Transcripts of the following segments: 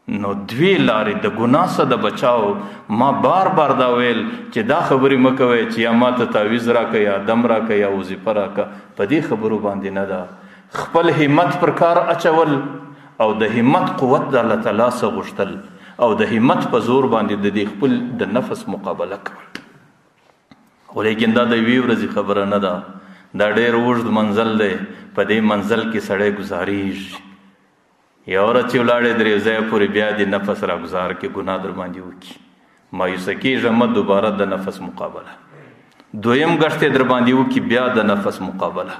نو دوی لارې د ګناه څخه د بچاو ما بار بار دا ویل چې دا خبرې مه کوئ چې یا ما ته تعویض راکړه یا دم راکړه یا وظیفه راکړه. په دې خبرو باندې نه ده. خپل همت پر کار اچول او د همت قوت د الله تعالی څخه غوښتل او د همت په زور باندې د دې خپل د نفس مقابله کول. خو لیکن دا د یوې ورځې خبره نه ده، دا ډېر اوږد منزل دی. په دې منزل کې سړی ګزارېږي. یو ورځ چې ولاړې درې ځایه پورې بیا دې نفس را ګزار کې ګناه در باندې وکړي، مایوسه کېږه مه دوباره د نفس مقابله. دویم ګټ یې در باندې وکړي بیا د نفس مقابله.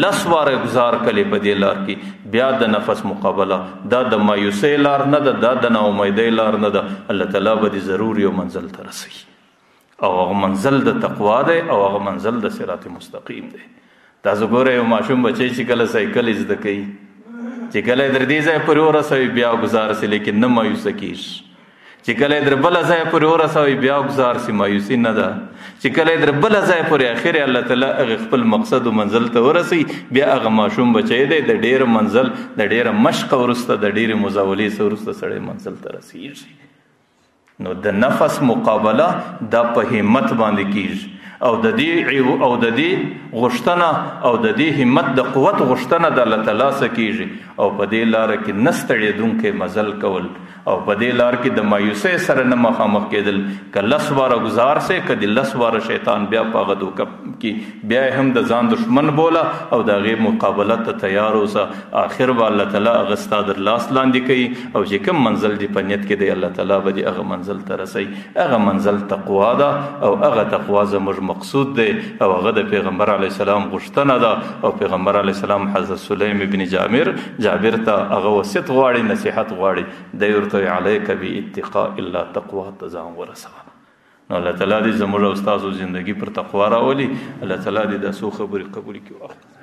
10 واره ګزار کړي په دې لار کې بیا د نفس مقابله. دا د مایوسۍ لار نه ده، دا د ناامیدۍ لار نه ده. الله تعالی به دې ضرور یو منزل ته رسوي او هغه منزل د تقوا دی او هغه منزل د صراط مستقیم دی. تاسو ګورئ یو ماشوم بچی چې کله سایکل زده کوي، چې کله در دې ځای پورې ورسوي بیا ګزار سي، لیکن نه مایوسه کېږي. چې کله در بله ځای پورې ورسوي بیا ګزار سي، مایوسي نه ده. چې کله در بله ځای پورې اخر الله تعالی هغه خپل مقصد و منزل ته ورسوي، بیا هغه ماشوم بچی دی د ډېر منزل د ډېره مشق وروسته د ډېرې مزاولې څخه وروسته سړی منزل ته رسېږي. نو د نفس مقابله دا په همت باندې کېږي او د دې غوښتنه او د دې همت د قوت غوښتنه د الله تعالی څخه کېږي او په دې لاره کې نه ستړېدونکی مزل کول او په دې لار کې د مایوسۍ سره نه مخامخ کېدل. که 10 واره ګزار سي، که د 10 واره شیطان بیا په هغه دوکه کې بیا هم د ځان دشمن بوله او د هغې مقابله ته تیار اوسه. آخر به الله تعالی هغه ستا در لاس لاندې کوي او چې کوم منزل دې په نیت کې دی الله تعالی به دې هغه منزل ته رسوي. هغه منزل تقوا ده او هغه تقوا زموږ مقصود دی او هغه د پیغمبر علیه السلام غوښتنه ده. او پیغمبر علیه السلام حضرت سلیم بن جابر ته هغه وصیت غواړي، نصیحت غواړي، دی ورته علیک باتقاء الله، تقوا ته ځان ورسوه. نو الله تعالی دې زموږ او ستاسو زندگی پر تقوا راولي. الله تعالی دې دا څو خبرې قبول کړي.